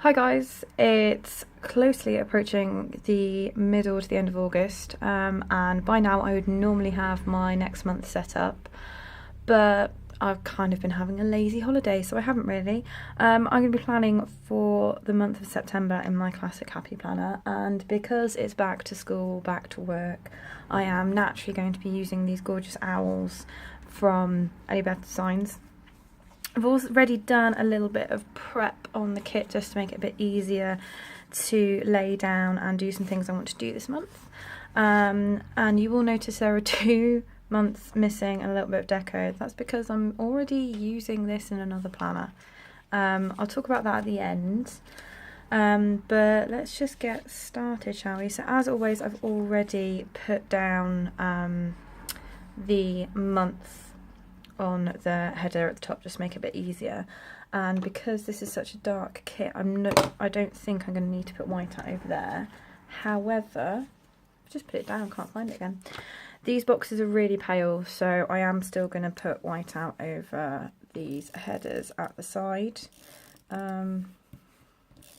Hi guys, it's closely approaching the middle to the end of August, and by now I would normally have my next month set up, but I've kind of been having a lazy holiday, so I haven't really. I'm going to be planning for the month of September in my classic happy planner, and because it's back to school, back to work, I am naturally going to be using these gorgeous owls from EllieBeth Designs. I've already done a little bit of prep on the kit just to make it a bit easier to lay down and do some things I want to do this month. And you will notice there are 2 months missing and a little bit of deco. That's because I'm already using this in another planner. I'll talk about that at the end. But let's just get started, shall we? So as always, I've already put down the month on the header at the top, just make it a bit easier. And because this is such a dark kit, I don't think I'm going to need to put white out over there. However, I've just put it down, can't find it again. These boxes are really pale, so I am still going to put white out over these headers at the side,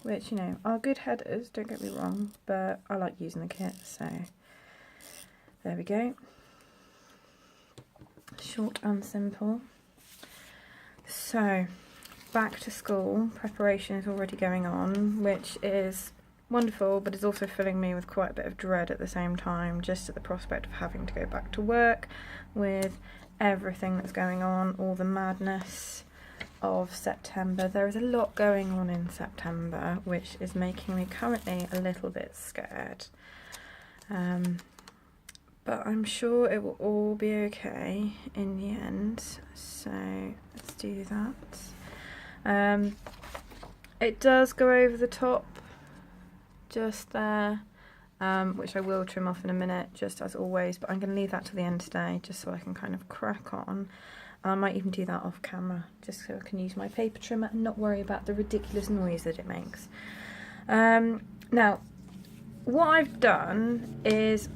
which, you know, are good headers, don't get me wrong, but I like using the kit, so there we go. Short and simple. So back to school preparation is already going on, which is wonderful, but is also filling me with quite a bit of dread at the same time, just at the prospect of having to go back to work with everything that's going on, all the madness of September. There is a lot going on in September, which is making me currently a little bit scared. But I'm sure it will all be okay in the end, so let's do that. It does go over the top just there, which I will trim off in a minute, just as always, but I'm going to leave that to the end today, just so I can kind of crack on. I might even do that off camera, just so I can use my paper trimmer and not worry about the ridiculous noise that it makes. Now, what I've done is,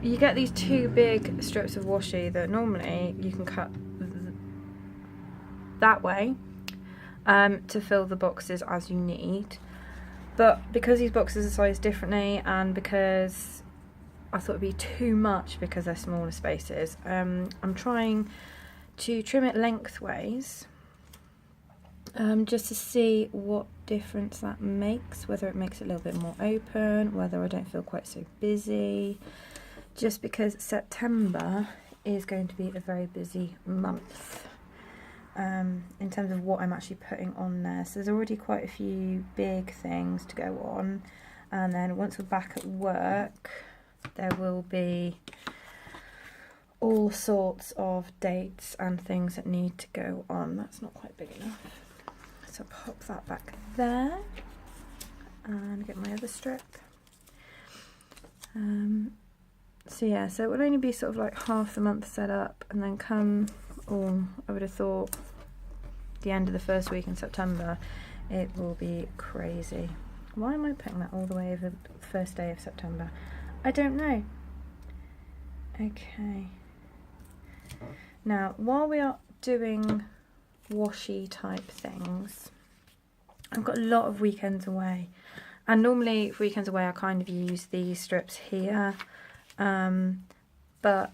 you get these 2 big strips of washi that normally you can cut that way to fill the boxes as you need, but because these boxes are sized differently and because I thought it'd be too much because they're smaller spaces, I'm trying to trim it lengthways just to see what difference that makes, whether it makes it a little bit more open, whether I don't feel quite so busy. Just because September is going to be a very busy month in terms of what I'm actually putting on there. So there's already quite a few big things to go on, and then once we're back at work there will be all sorts of dates and things that need to go on. That's not quite big enough, so pop that back there and get my other strip. So yeah, so it will only be sort of like half the month set up, and then come, I would have thought, the end of the first week in September, it will be crazy. Why am I putting that all the way over the first day of September? I don't know. Okay. Now, while we are doing washi type things, I've got a lot of weekends away, and normally for weekends away I kind of use these strips here. But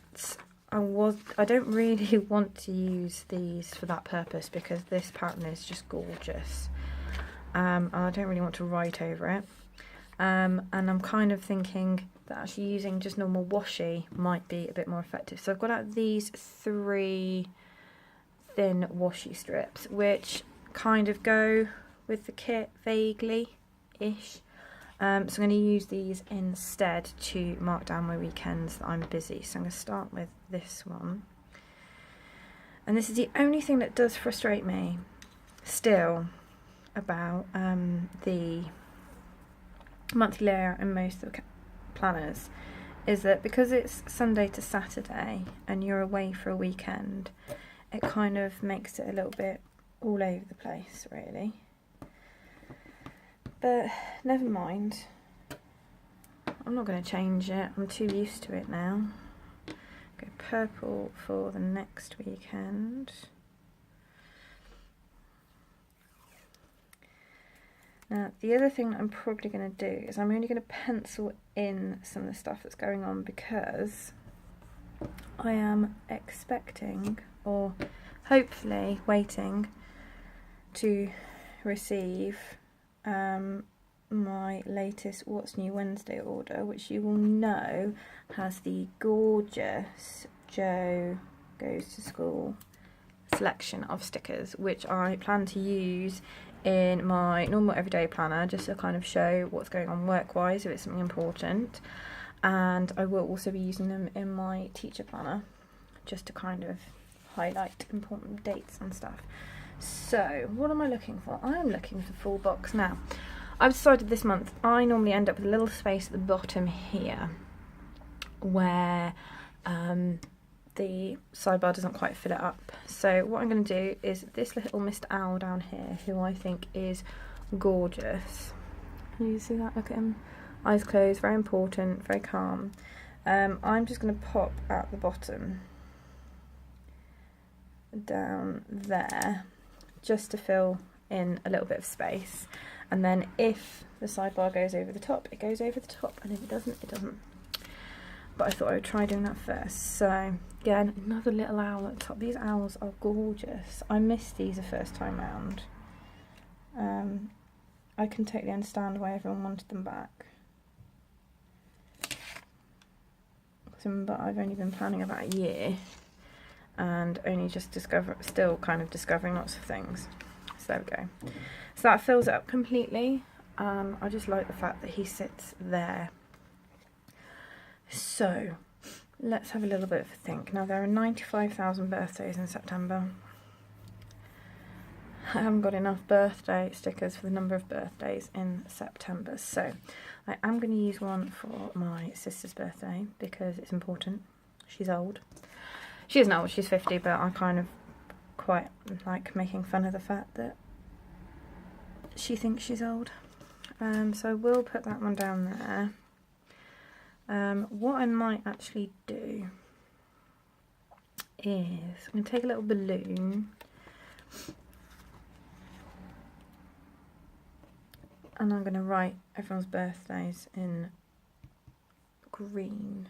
I don't really want to use these for that purpose because this pattern is just gorgeous, and I don't really want to write over it, and I'm kind of thinking that actually using just normal washi might be a bit more effective. So I've got out these 3 thin washi strips, which kind of go with the kit vaguely-ish. So I'm going to use these instead to mark down my weekends that I'm busy. So I'm going to start with this one. And this is the only thing that does frustrate me still about the monthly layout in most of the planners, is that because it's Sunday to Saturday and you're away for a weekend, it kind of makes it a little bit all over the place, really. But never mind, I'm not going to change it, I'm too used to it now. Go purple for the next weekend. Now, the other thing that I'm probably going to do is I'm only going to pencil in some of the stuff that's going on, because I am expecting, or hopefully waiting, to receive my latest What's New Wednesday order, which you will know has the gorgeous Joe Goes to School selection of stickers, which I plan to use in my normal everyday planner, just to kind of show what's going on work-wise if it's something important. And I will also be using them in my teacher planner, just to kind of highlight important dates and stuff. So what am I looking for? I'm looking for the full box. Now, I've decided this month I normally end up with a little space at the bottom here where the sidebar doesn't quite fill it up. So what I'm going to do is this little Mr. Owl down here, who I think is gorgeous. Can you see that? Look at him. Eyes closed, very important, very calm. I'm just going to pop at the bottom down there, just to fill in a little bit of space. And then if the sidebar goes over the top, it goes over the top, and if it doesn't, it doesn't. But I thought I would try doing that first. So again, another little owl at the top. These owls are gorgeous. I missed these the first time round. I can totally understand why everyone wanted them back. But I've only been planning about a year, and only just still kind of discovering lots of things. So there we go. So that fills it up completely. I just like the fact that he sits there. So let's have a little bit of a think. Now, there are 95,000 birthdays in September. I haven't got enough birthday stickers for the number of birthdays in September, so I am going to use one for my sister's birthday because it's important. She's old. She isn't old, she's 50, but I kind of quite like making fun of the fact that she thinks she's old. So I will put that one down there. What I might actually do is I'm going to take a little balloon and I'm going to write everyone's birthdays in green.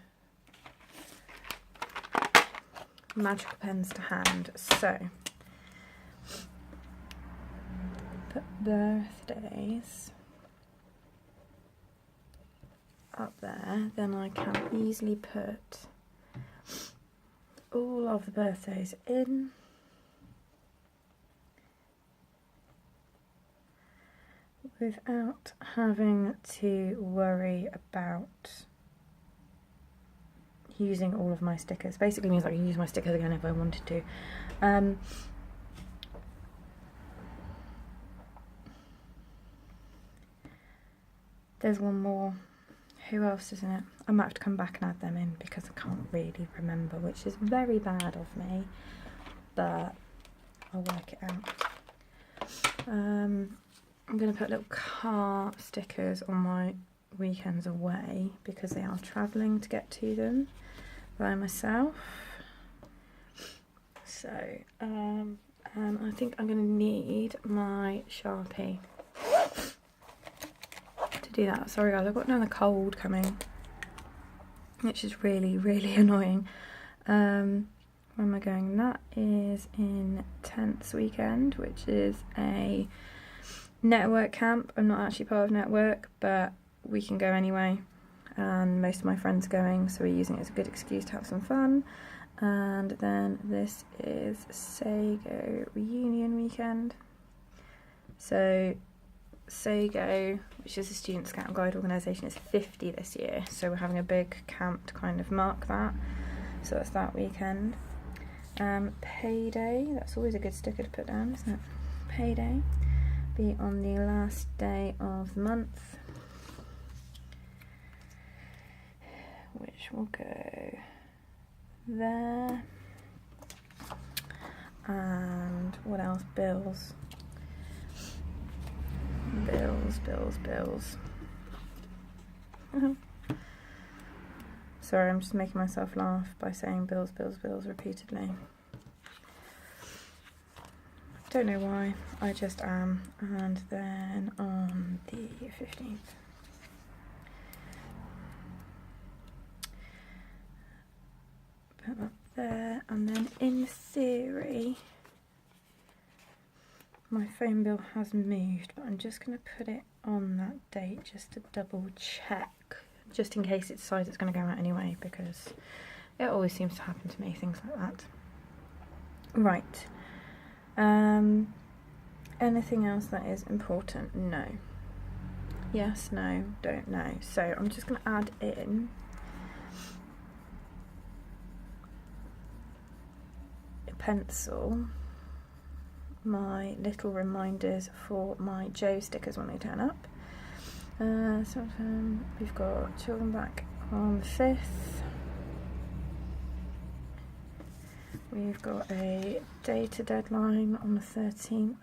Magical pens to hand. So, put birthdays up there. Then I can easily put all of the birthdays in. Without having to worry about using all of my stickers. Basically means I can use my stickers again if I wanted to. There's one more. Who else is in it? I might have to come back and add them in because I can't really remember, which is very bad of me, but I'll work it out. I'm going to put little car stickers on my weekends away because they are travelling to get to them by myself. So I think I'm going to need my Sharpie to do that. Sorry guys, I've got another cold coming, which is really, really annoying. Where am I going? That is in Tense Weekend, which is a network camp. I'm not actually part of network, but we can go anyway, and most of my friends are going, so we're using it as a good excuse to have some fun. And then this is Sago reunion weekend. So Sago, which is a student scout and guide organisation, is 50 this year, so we're having a big camp to kind of mark that. So that's that weekend. Payday, that's always a good sticker to put down, isn't it? Payday, be on the last day of the month, which will go there. And what else? Bills. Sorry, I'm just making myself laugh by saying bills repeatedly. Don't know why, I just am. And then on the 15th. Put that there, and then in theory my phone bill has moved, but I'm just going to put it on that date just to double check, just in case it decides it's going to go out anyway, because it always seems to happen to me, things like that. Right. Anything else that is important? No. Yes, no, don't know. So I'm just going to add in a pencil my little reminders for my Joe stickers when they turn up. So we've got children back on the 5th. We've got a data deadline on the 13th.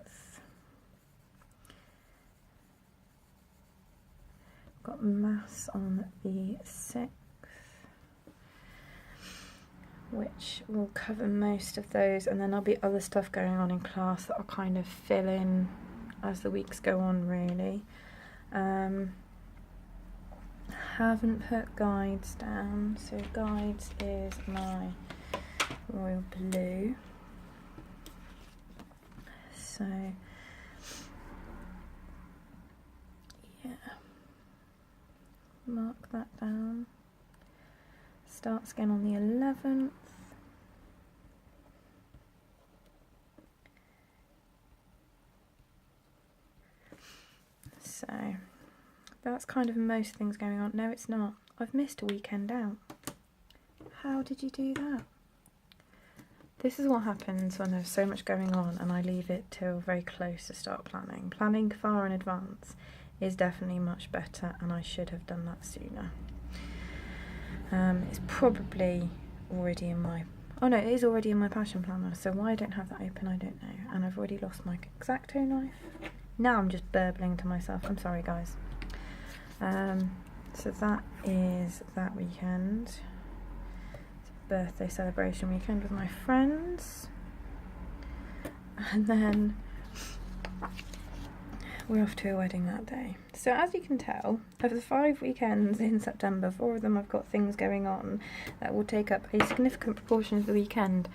Got maths on the 6th, which will cover most of those, and then there'll be other stuff going on in class that I'll kind of fill in as the weeks go on, really. Haven't put guides down, so guides is my royal blue. So yeah, mark that down. Starts again on the 11th. So that's kind of most things going on. No, it's not. I've missed a weekend out. How did you do that? This is what happens when there's so much going on and I leave it till very close to start planning. Planning far in advance is definitely much better, and I should have done that sooner. It's probably already in my... Oh no, it is already in my passion planner, so why I don't have that open I don't know. And I've already lost my X-Acto knife. Now I'm just burbling to myself. I'm sorry, guys. So that is that weekend. It's a birthday celebration weekend with my friends. And then we're off to a wedding that day. So as you can tell, of the 5 weekends in September, 4 of them I've got things going on that will take up a significant proportion of the weekend.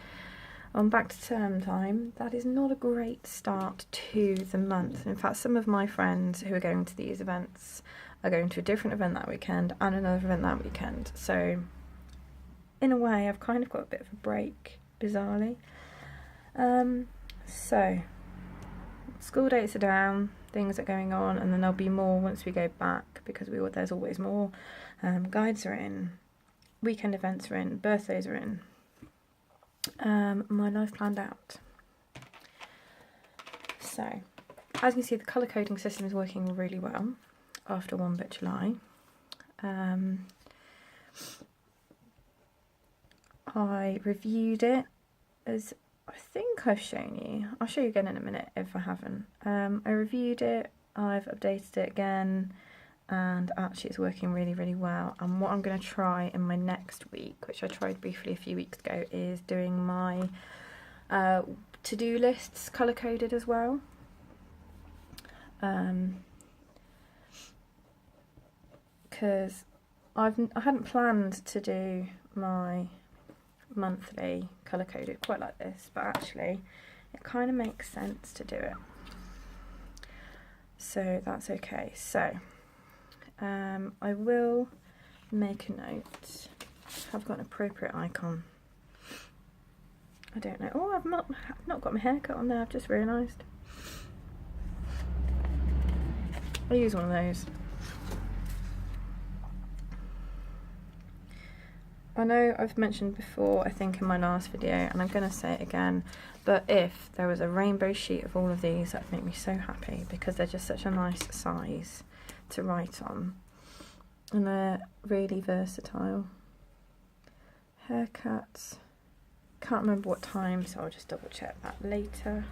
On back to term time, that is not a great start to the month. In fact, some of my friends who are going to these events are going to a different event that weekend and another event that weekend. So in a way, I've kind of got a bit of a break, bizarrely. So school dates are down, things are going on, and then there'll be more once we go back, because there's always more. Guides are in, weekend events are in, birthdays are in. My life planned out. So, as you can see, the colour coding system is working really well after 1 bit July. I reviewed it, as I think I've shown you. I'll show you again in a minute if I haven't. I reviewed it, I've updated it again, and actually it's working really, really well. And what I'm going to try in my next week, which I tried briefly a few weeks ago, is doing my to-do lists colour-coded as well. Because I hadn't planned to do my monthly colour-coded quite like this, but actually it kind of makes sense to do it. So that's okay. So I will make a note. I've got an appropriate icon. I don't know. Oh, I've not got my haircut on there, I've just realised. I'll use one of those. I know I've mentioned before, I think in my last video, and I'm going to say it again, but if there was a rainbow sheet of all of these, that would make me so happy, because they're just such a nice size to write on. And they're really versatile. Haircuts. Can't remember what time, so I'll just double check that later.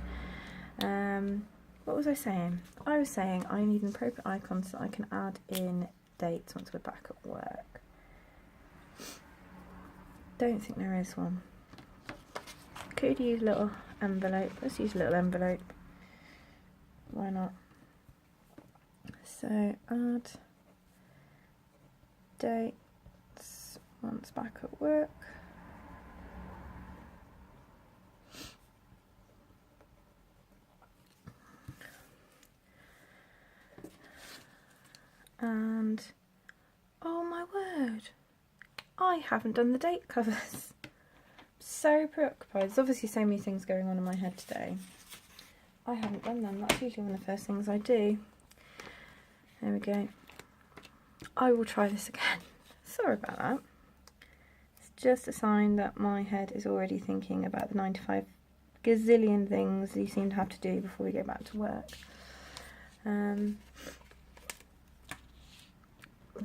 What was I saying? I was saying I need an appropriate icon so I can add in dates once we're back at work. Don't think there is one. Could use a little envelope. Let's use a little envelope. Why not? So add dates once back at work. And oh my word, I haven't done the date covers. So preoccupied. There's obviously so many things going on in my head today. I haven't done them. That's usually one of the first things I do. There we go. I will try this again. Sorry about that. It's just a sign that my head is already thinking about the 95 gazillion things you seem to have to do before we go back to work.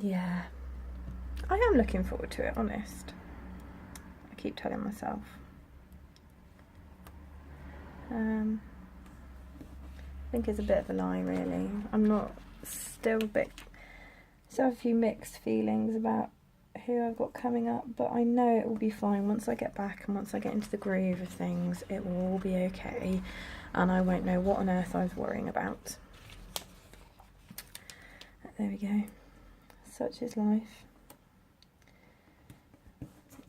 Yeah, I am looking forward to it, honest. I keep telling myself. I think it's a bit of a lie, really. I'm not, still have a few mixed feelings about who I've got coming up, but I know it will be fine once I get back and once I get into the groove of things. It will all be okay, and I won't know what on earth I was worrying about. There we go. Such is life.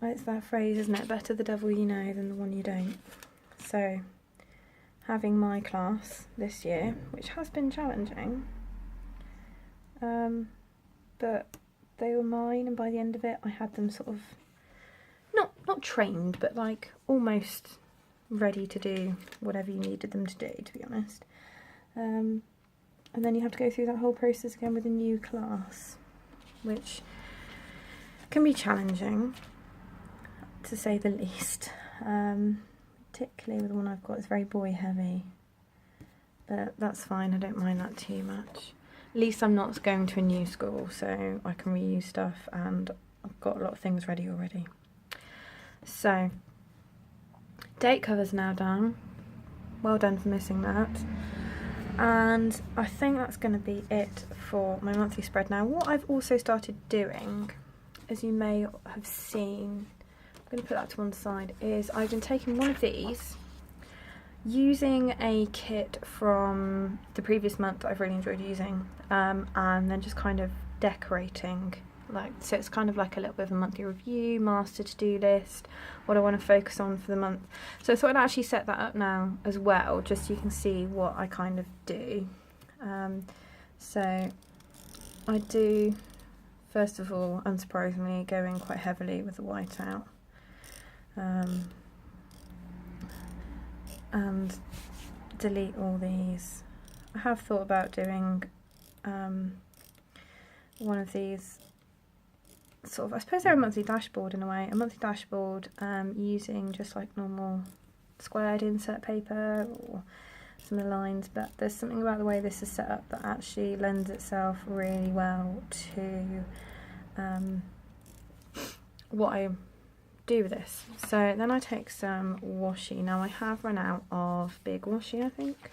It's that phrase, isn't it? Better the devil you know than the one you don't. So, having my class this year, which has been challenging, but they were mine, and by the end of it I had them sort of not trained, but like almost ready to do whatever you needed them to do, to be honest. And then you have to go through that whole process again with a new class, which can be challenging, to say the least. Particularly with the one I've got, it's very boy heavy, but that's fine, I don't mind that too much. At least I'm not going to a new school, so I can reuse stuff, and I've got a lot of things ready already. So, date cover's now done. Well done for missing that. And I think that's going to be it for my monthly spread now. What I've also started doing, as you may have seen, I'm going to put that to one side, is I've been taking one of these, using a kit from the previous month that I've really enjoyed using, and then just kind of decorating, so it's kind of like a little bit of a monthly review, master to-do list, what I want to focus on for the month. So I thought I'd actually set that up now as well, just so you can see what I kind of do. So I do, first of all, unsurprisingly, go in quite heavily with the whiteout. And delete all these. I have thought about doing one of these sort of, I suppose they're a monthly dashboard in a way, a monthly dashboard using just like normal squared insert paper or some of the lines, but there's something about the way this is set up that actually lends itself really well to what I do with this. So then I take some washi. Now I have run out of big washi, I think.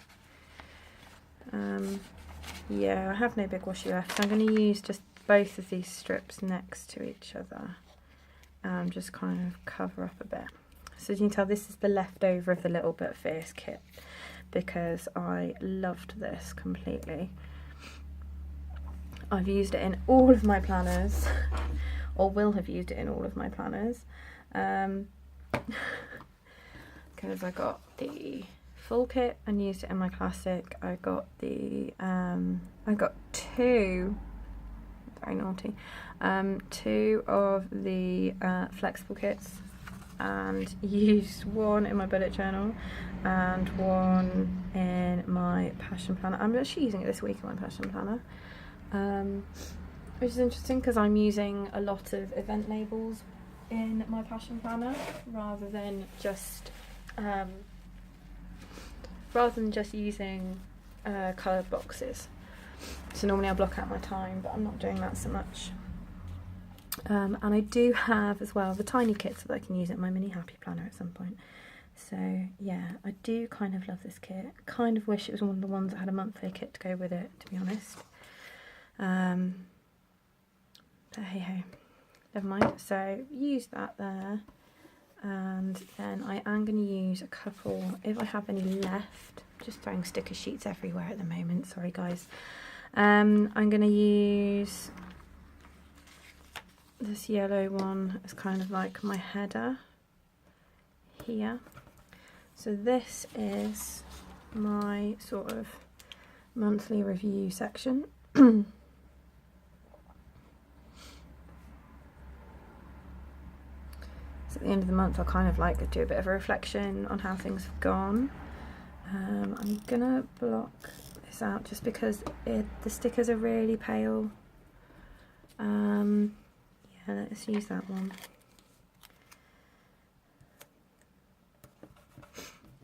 Yeah, I have no big washi left. I'm going to use just both of these strips next to each other and just kind of cover up a bit. So as you can tell, this is the leftover of the Little But Fierce kit, because I loved this completely. I've used it in all of my planners, or will have used it in all of my planners, because I got the full kit and used it in my classic. I got the I got two, very naughty, two of the flexible kits, and used one in my bullet journal and one in my passion planner. I'm actually using it this week in my passion planner, which is interesting because I'm using a lot of event labels in my passion planner rather than just using coloured boxes. So normally I block out my time, but I'm not doing that so much. And I do have as well the tiny kits that I can use at my mini happy planner at some point. So yeah, I do kind of love this kit. Kind of wish it was one of the ones that had a monthly kit to go with it, to be honest. But hey ho, never mind. So use that there, and then I am going to use a couple, if I have any left. Just throwing sticker sheets everywhere at the moment, sorry guys. I'm going to use this yellow one as kind of like my header here. So this is my sort of monthly review section. So at the end of the month I'll kind of like do a bit of a reflection on how things have gone. I'm gonna block this out just because the stickers are really pale. Yeah, let's use that one.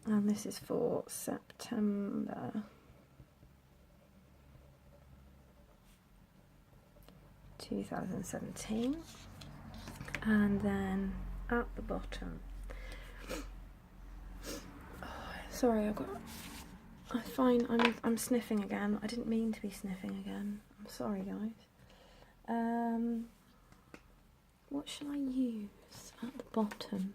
And this is for September 2017. And then at the bottom, oh, sorry, I find I'm sniffing again. I didn't mean to be sniffing again. I'm sorry, guys. What shall I use at the bottom?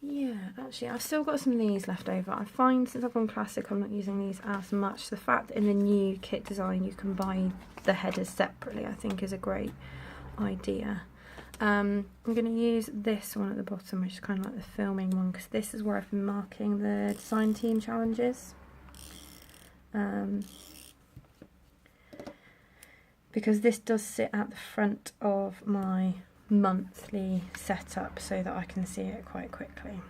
Yeah, actually, I've still got some of these left over. I find since I've gone classic, I'm not using these as much. The fact that in the new kit design you can buy the headers separately, I think is a great idea. I'm going to use this one at the bottom, which is kind of like the filming one, because this is where I've been marking the design team challenges. Because this does sit at the front of my monthly setup so that I can see it quite quickly.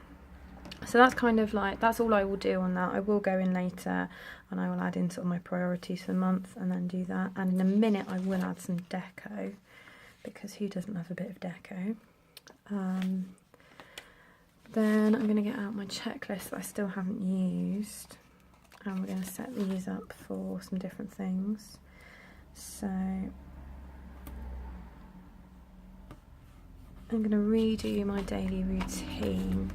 So that's kind of like, that's all I will do on that. I will go in later and I will add in sort of my priorities for the month and then do that. And in a minute I will add some deco, because who doesn't love a bit of deco? Then I'm going to get out my checklist that I still haven't used, and we're going to set these up for some different things. So I'm going to redo my daily routine.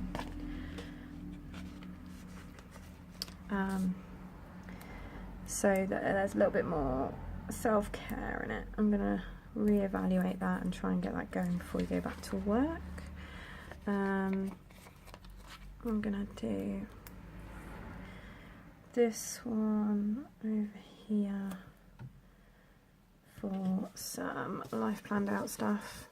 So that there's a little bit more self-care in it. I'm going to reevaluate that and try and get that going before we go back to work. I'm going to do this one over here for some life planned out stuff.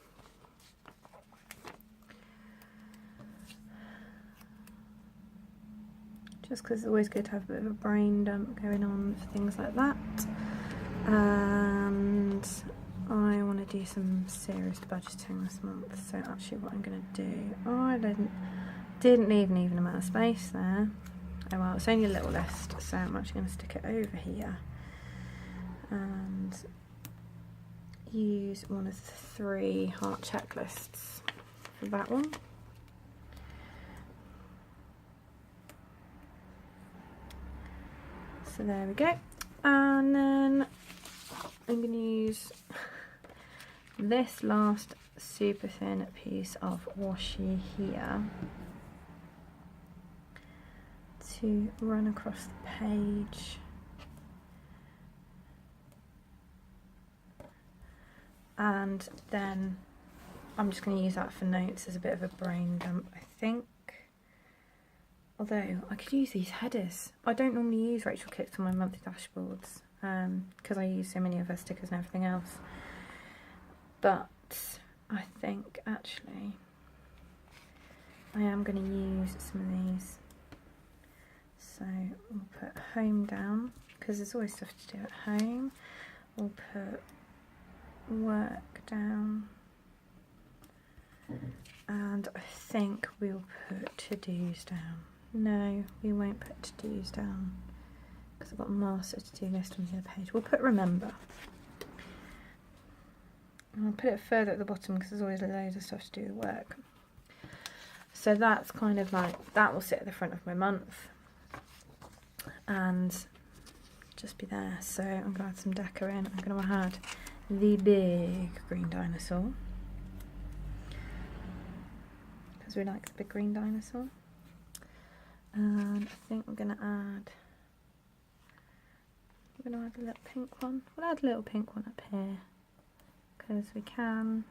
Just because it's always good to have a bit of a brain dump going on for things like that. And I want to do some serious budgeting this month. So actually what I'm going to do, oh, I didn't leave an even amount of space there. Oh well, it's only a little list, so I'm actually going to stick it over here and use one of the 3 heart checklists for that one. So there we go. And then I'm going to use this last super thin piece of washi here to run across the page. And then I'm just going to use that for notes as a bit of a brain dump, I think. Although I could use these headers. I don't normally use Rachel kits on my monthly dashboards because I use so many of her stickers and everything else. But I think actually I am going to use some of these. So we'll put home down because there's always stuff to do at home. We'll put work down. And I think we'll put to-dos down. No, we won't put to-dos down because I've got master to-do list on the other page. We'll put remember. And I'll put it further at the bottom because there's always loads of stuff to do with work. So that's kind of like, that will sit at the front of my month and just be there. So I'm going to add some deco in. I'm going to add the big green dinosaur because we like the big green dinosaur. And I think I'm going to add a little pink one. We'll add a little pink one up here because we can.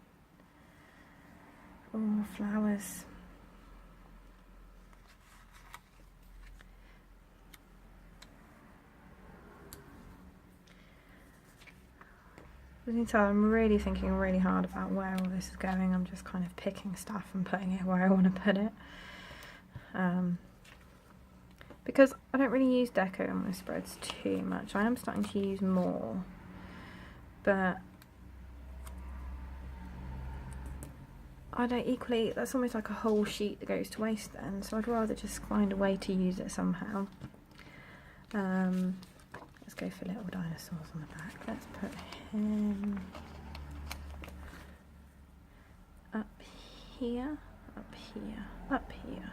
For more flowers. As you can tell, I'm really thinking really hard about where all this is going. I'm just kind of picking stuff and putting it where I want to put it. Because I don't really use deco on my spreads too much. I am starting to use more, but I don't equally, that's almost like a whole sheet that goes to waste then, so I'd rather just find a way to use it somehow. Let's go for little dinosaurs on the back. Let's put him up here, up here, up here.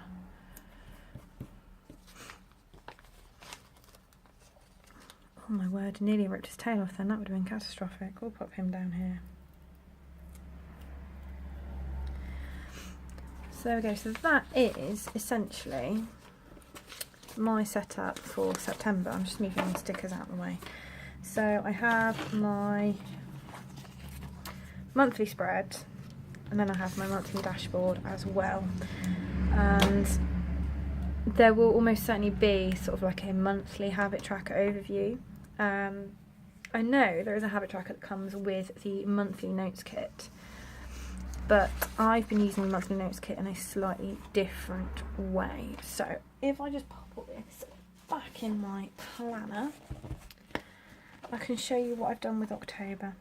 Oh my word, nearly ripped his tail off then, that would have been catastrophic. We'll pop him down here. So there we go, so that is essentially my setup for September. I'm just moving the stickers out of the way. So I have my monthly spread, and then I have my monthly dashboard as well. And there will almost certainly be sort of like a monthly habit tracker overview. I know there is a habit tracker that comes with the monthly notes kit, but I've been using the monthly notes kit in a slightly different way. So if I just pop all this back in my planner, I can show you what I've done with October.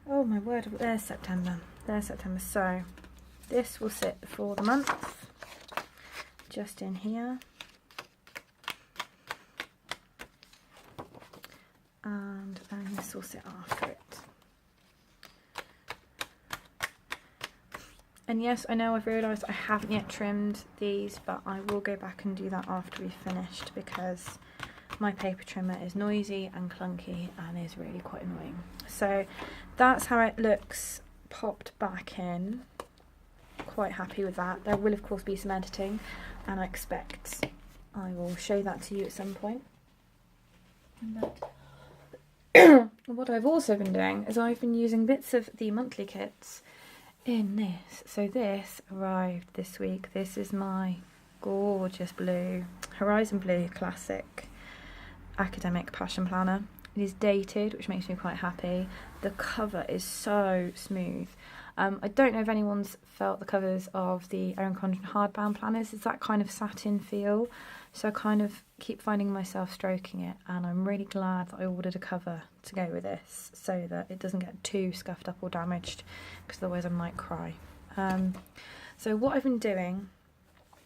Oh my word, there's September. There's September. So this will sit for the month, just in here. And then this will sit after it. And yes, I know I've realised I haven't yet trimmed these, but I will go back and do that after we've finished, because my paper trimmer is noisy and clunky and is really quite annoying. So that's how it looks popped back in. Quite happy with that. There will of course be some editing, and I expect I will show that to you at some point. What I've also been doing is I've been using bits of the monthly kits in this. So this arrived this week. This is my gorgeous blue, Horizon Blue Classic Academic Passion Planner. It is dated, which makes me quite happy. The cover is so smooth. I don't know if anyone's felt the covers of the Erin Condren hardbound planners. It's that kind of satin feel. So I kind of keep finding myself stroking it, and I'm really glad that I ordered a cover to go with this so that it doesn't get too scuffed up or damaged, because otherwise I might cry. So what I've been doing,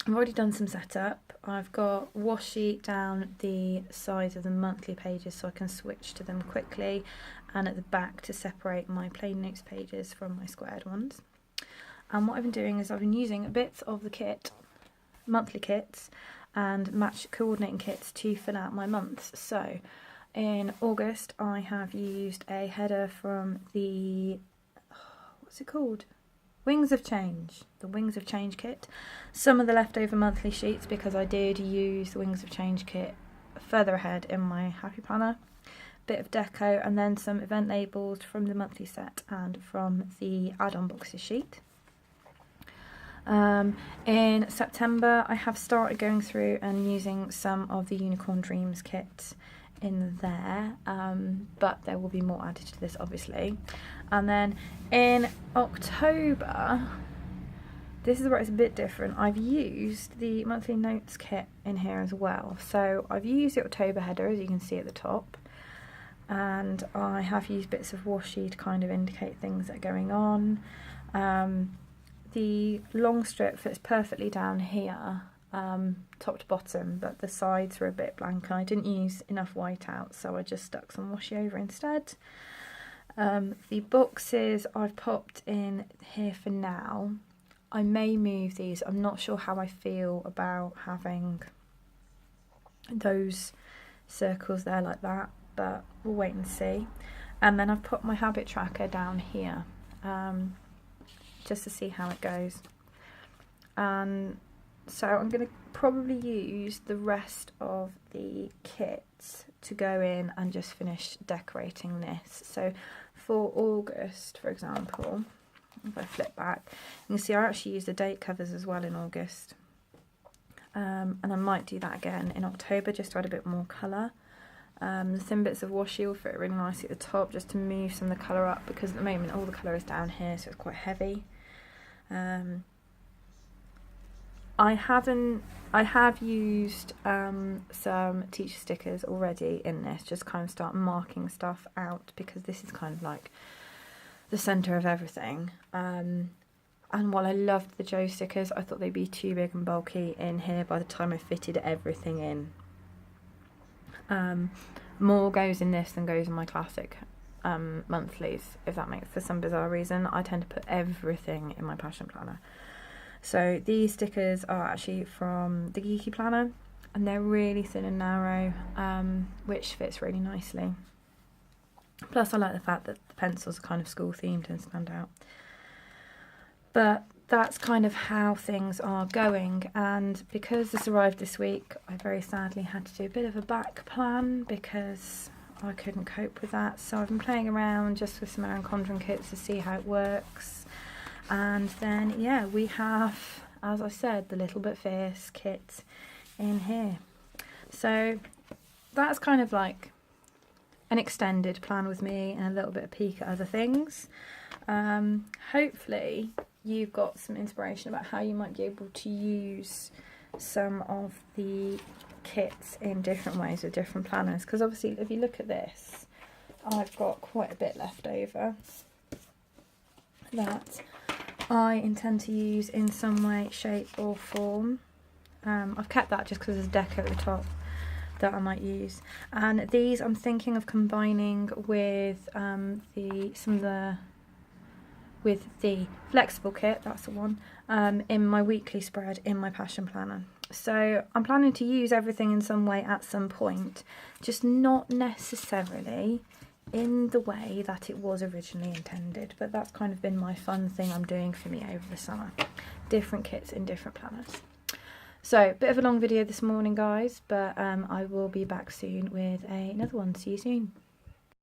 I've already done some setup. I've got washi down the sides of the monthly pages so I can switch to them quickly, and at the back to separate my plain notes pages from my squared ones. And what I've been doing is I've been using bits of the kit, monthly kits, and match coordinating kits to fill out my months. So in August I have used a header from the, what's it called? Wings of Change, the Wings of Change kit. Some of the leftover monthly sheets, because I did use the Wings of Change kit further ahead in my Happy Planner. Bit of deco, and then some event labels from the monthly set and from the add-on boxes sheet. In September I have started going through and using some of the Unicorn Dreams kit in there, but there will be more added to this obviously. And then in October, this is where it's a bit different. I've used the monthly notes kit in here as well. So I've used the October header, as you can see at the top, and I have used bits of washi to kind of indicate things that are going on. The long strip fits perfectly down here, top to bottom, but the sides were a bit blank and I didn't use enough white out, so I just stuck some washi over instead. The boxes I've popped in here for now. I may move these. I'm not sure how I feel about having those circles there like that, but we'll wait and see. And then I've put my habit tracker down here, just to see how it goes. And so I'm going to probably use the rest of the kit to go in and just finish decorating this. So for August, for example, if I flip back, you can see I actually used the date covers as well in August. And I might do that again in October just to add a bit more colour. The thin bits of washi will fit really nicely at the top just to move some of the colour up, because at the moment all the colour is down here, so it's quite heavy. I have used some teacher stickers already in this, just kind of start marking stuff out, because this is kind of like the centre of everything. And while I loved the Joe stickers, I thought they'd be too big and bulky in here by the time I fitted everything in. More goes in this than goes in my classic monthlies, if that makes, for some bizarre reason. I tend to put everything in my passion planner. So these stickers are actually from the Geeky Planner, and they're really thin and narrow, which fits really nicely. Plus I like the fact that the pencils are kind of school themed and stand out. But that's kind of how things are going, and because this arrived this week, I very sadly had to do a bit of a back plan because I couldn't cope with that. So I've been playing around just with some Erin Condren kits to see how it works. And then, yeah, we have, as I said, the Little But Fierce kit in here. So that's kind of like an extended plan with me and a little bit of peek at other things. Hopefully you've got some inspiration about how you might be able to use some of the kits in different ways with different planners, because obviously if you look at this, I've got quite a bit left over that I intend to use in some way, shape or form. I've kept that just because there's a deco at the top that I might use, and these I'm thinking of combining with the flexible kit, that's the one, in my weekly spread in my passion planner. So I'm planning to use everything in some way at some point, just not necessarily in the way that it was originally intended, but that's kind of been my fun thing I'm doing for me over the summer. Different kits in different planners. So, bit of a long video this morning, guys, but I will be back soon with another one. See you soon.